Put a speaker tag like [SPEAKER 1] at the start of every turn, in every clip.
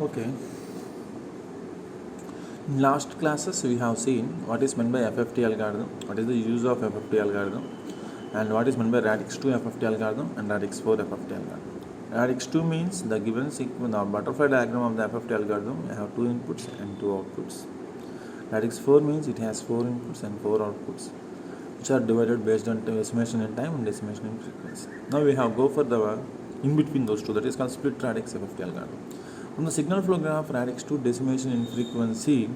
[SPEAKER 1] Okay. In last classes we have seen what is meant by FFT algorithm, what is the use of FFT algorithm, and what is meant by radix 2 FFT algorithm and radix 4 FFT algorithm. Radix 2 means the given sequence, the butterfly diagram of the FFT algorithm. You have 2 inputs and 2 outputs. Radix 4 means it has 4 inputs and 4 outputs, which are divided based on decimation in time and decimation in frequency. Now we have go for the in between those two, that is called split radix FFT algorithm. From the signal flow graph radix 2 decimation in frequency,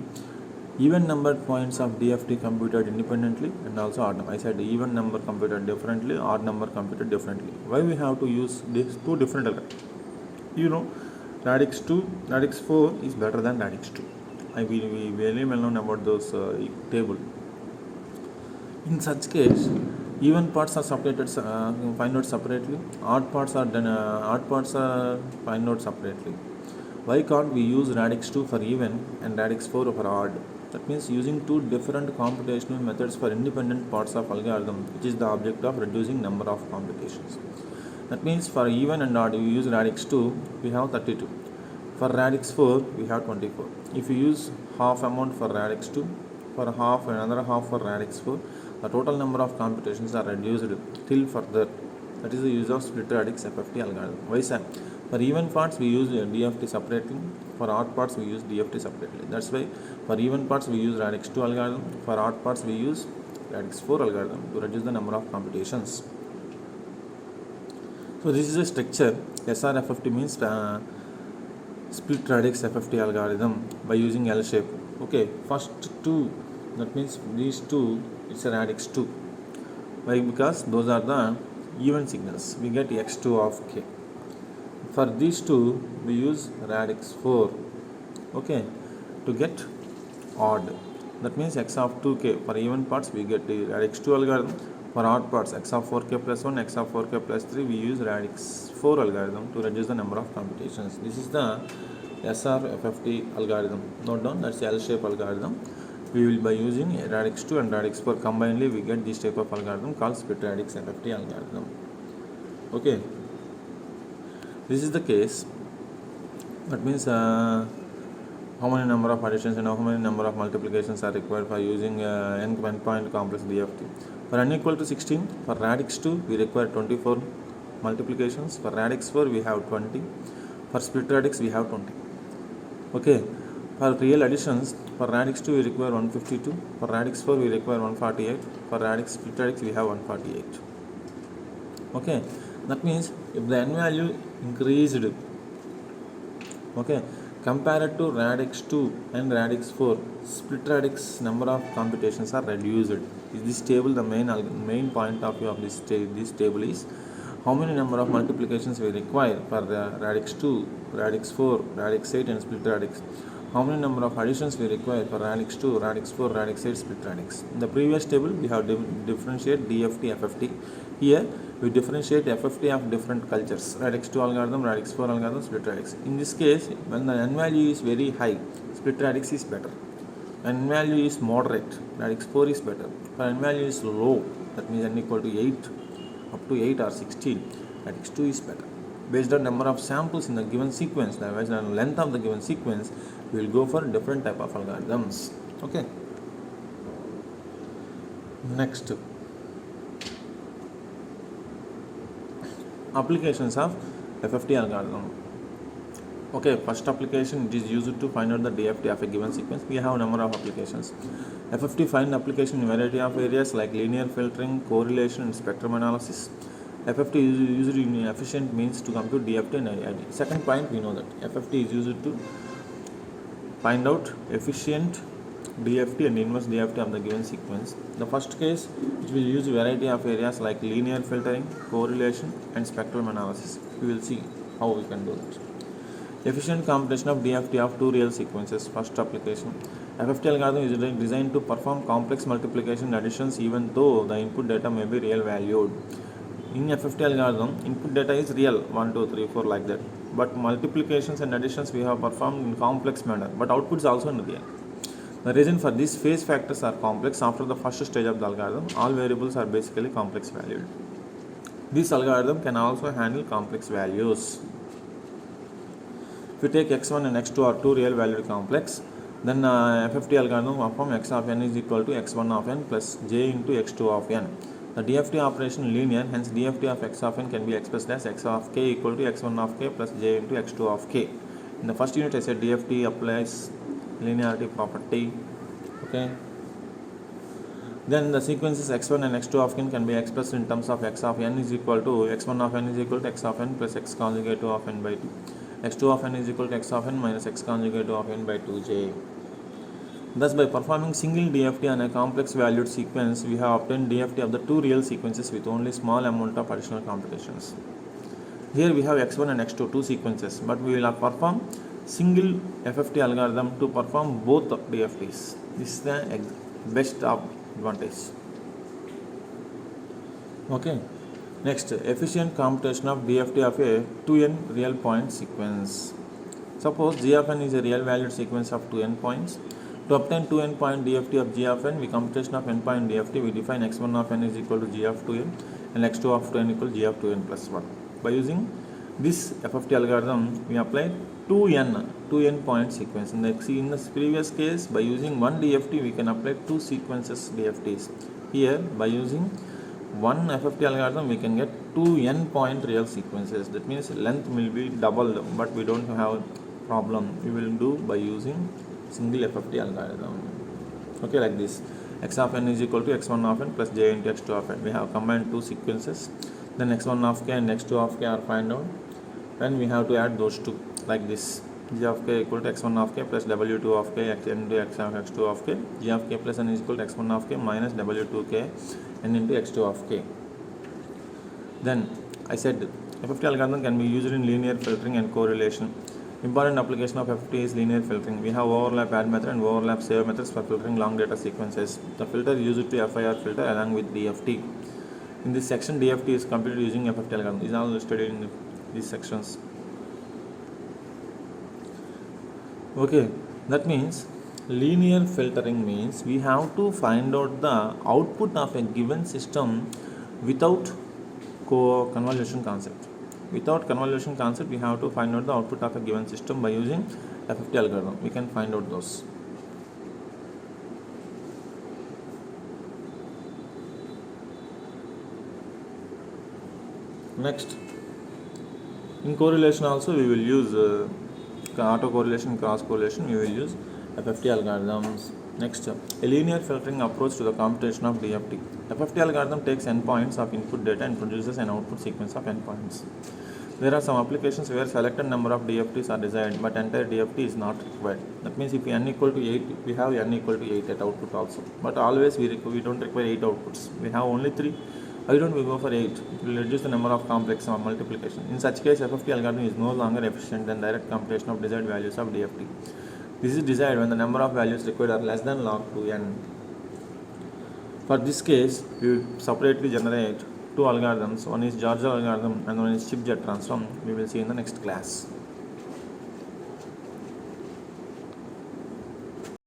[SPEAKER 1] even numbered points of DFT computed independently and also odd number. I said even number computed differently, odd number computed differently. Why we have to use these two different algorithms? You know, radix 2, radix 4 is better than radix 2. We very well known about those table. In such case, even parts are separated, find out separately. Odd parts are find out separately. Why can't we use radix 2 for even and radix 4 for odd? That means using two different computational methods for independent parts of algorithm, which is the object of reducing number of computations. That means for even and odd, we use radix 2, we have 32. For radix 4, we have 24. If you use half amount for radix 2, for half another half for radix 4, the total number of computations are reduced till further. That is the use of split radix FFT algorithm. Why sir? For even parts we use DFT separately, for odd parts we use DFT separately. That's why for even parts we use radix 2 algorithm, for odd parts we use radix 4 algorithm to reduce the number of computations. So this is a structure. SRFFT means split radix FFT algorithm by using L shape. Okay, first two, that means these two, it's a radix 2. Why? Because those are the even signals. We get x2 of k. For these two, we use radix 4. Okay, to get odd. That means x of 2k. For even parts, we get the radix 2 algorithm. For odd parts, x of 4k plus 1, x of 4k plus 3, we use radix 4 algorithm to reduce the number of computations. This is the SRFFT algorithm. Note down, that's L-shape algorithm. We will by using radix 2 and radix 4 combinedly, we get this type of algorithm called split radix FFT algorithm. Okay, this is the case. That means how many number of additions and how many number of multiplications are required for using n point complex DFT. For n equal to 16, for radix 2 we require 24 multiplications. For radix 4 we have 20. For split radix we have 20. Okay, for real additions, for radix 2 we require 152. For radix 4 we require 148. For radix split radix we have 148. Okay, that means if the n value increased, okay, compared to radix 2 and radix 4, split radix number of computations are reduced. Is this table the main point of view of this table is how many number of multiplications we require for radix 2, radix 4, radix 8 and split radix. How many number of additions we require for radix 2, radix 4, radix 8, split radix. In the previous table we have differentiate DFT, FFT. Here we differentiate FFT of different cultures, radix 2 algorithm, radix 4 algorithm, split radix. In this case, when the n value is very high, split radix is better. N value is moderate, radix 4 is better. For n value is low, that means n equal to 8, up to 8 or 16, radix 2 is better. Based on number of samples in the given sequence, based on length of the given sequence, we will go for different type of algorithms. Okay. Next, applications of FFT algorithm. Okay, first application, it is used to find out the DFT of a given sequence. We have a number of applications. FFT find application in variety of areas like linear filtering, correlation and spectrum analysis. FFT is used in efficient means to compute DFT and IID. Second point, we know that FFT is used to find out efficient DFT and inverse DFT of the given sequence. The first case, which will use variety of areas like linear filtering, correlation and spectrum analysis. We will see how we can do that. Efficient computation of DFT of two real sequences. First application. FFT algorithm is designed to perform complex multiplication additions even though the input data may be real valued. In FFT algorithm, input data is real, 1, 2, 3, 4 like that. But multiplications and additions we have performed in complex manner, but outputs also in real. The reason for this, phase factors are complex. After the first stage of the algorithm, all variables are basically complex valued. This algorithm can also handle complex values. If you take x1 and x2 are two real valued complex, then FFT algorithm perform x of n is equal to x1 of n plus j into x2 of n. The DFT operation linear, hence DFT of x of n can be expressed as x of k equal to x1 of k plus j into x2 of k. In the first unit I said DFT applies linearity property. Okay. Then the sequences x1 and x2 of n can be expressed in terms of x of n is equal to x1 of n is equal to x of n plus x conjugate of n by 2. x2 of n is equal to x of n minus x conjugate of n by 2j. Thus, by performing single DFT on a complex valued sequence, we have obtained DFT of the two real sequences with only small amount of additional computations. Here we have x1 and x2, two sequences, but we will perform single FFT algorithm to perform both DFTs. This is the best advantage. Okay. Next, efficient computation of DFT of a 2n real point sequence. Suppose g of n is a real valued sequence of 2n points. To obtain 2n point DFT of g of n, we computation of n point DFT, we define x1 of n is equal to g of 2n and x2 of 2n equal to g of 2n plus 1. By using this FFT algorithm, we apply 2n point sequence. In the previous case, by using one DFT, we can apply two sequences DFTs. Here, by using one FFT algorithm, we can get 2n point real sequences. That means length will be doubled, but we don't have problem. We will do by using single FFT algorithm. Okay, like this. X of n is equal to x1 of n plus j into x2 of n. We have combined two sequences. Then x1 of k and x2 of k are find out. Then we have to add those two like this. G of k equal to x1 of k plus w2 of k x into x of x2 of k. G of k plus n is equal to x1 of k minus w2k n into x2 of k. Then I said FFT algorithm can be used in linear filtering and correlation. Important application of FFT is linear filtering. We have overlap add method and overlap save methods for filtering long data sequences. The filter used to FIR filter along with DFT. In this section, DFT is computed using FFT algorithm. This is all studied in these sections. Okay, that means linear filtering means we have to find out the output of a given system without convolution concept. Without convolution concept, we have to find out the output of a given system by using FFT algorithm. We can find out those. Next, in correlation also we will use autocorrelation, cross correlation. We will use FFT algorithms. Next, a linear filtering approach to the computation of DFT. FFT algorithm takes n points of input data and produces an output sequence of n points. There are some applications where selected number of DFTs are desired, but entire DFT is not required. That means if n equal to 8, we have n equal to 8 at output also. But always we don't require 8 outputs. We have only 3. Why don't we go for 8? It will reduce the number of complex multiplication. In such case, FFT algorithm is no longer efficient than direct computation of desired values of DFT. This is desired when the number of values required are less than log 2n. For this case, we will separately generate two algorithms. One is George algorithm and one is chip jet transform. We will see in the next class.